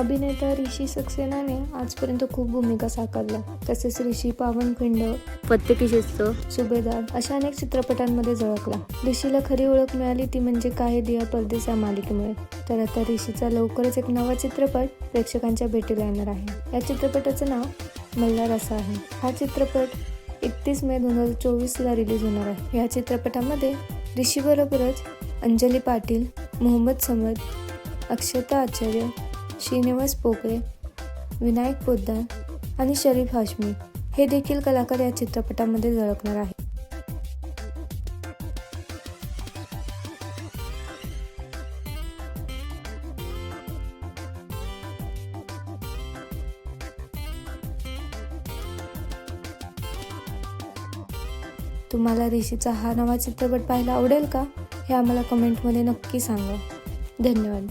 अभिनेता ऋषी सक्सेनाने आजपर्यंत खूप भूमिका साकारल्या. तसेच ऋषी पावनखिंड, फत्ते की शिस्त, सुभेदार अशा अनेक चित्रपटांमध्ये झळकला. ऋषीला खरी ओळख मिळाली ती म्हणजे काहे दिया परदेस या मालिकेमुळे. तर आता ऋषीचा लवकरच एक नवा चित्रपट प्रेक्षकांच्या भेटीला येणार आहे. या चित्रपटाचं नाव मल्हार असं आहे. हा चित्रपट 31 मे 2024 रिलीज होणार आहे. या चित्रपटामध्ये ऋषीबरोबरच अंजली पाटील, मोहम्मद समद, अक्षता आचार्य, श्रीनिवास पोकळे, विनायक पोद्दार आणि शरीफ हाशमी हे देखील कलाकार या चित्रपटामध्ये झळकणार आहेत. तुम्हाला ऋषीचा हा नवा चित्रपट पाहायला आवडेल का? हे आम्हाला कमेंटमध्ये नक्की सांगा. धन्यवाद.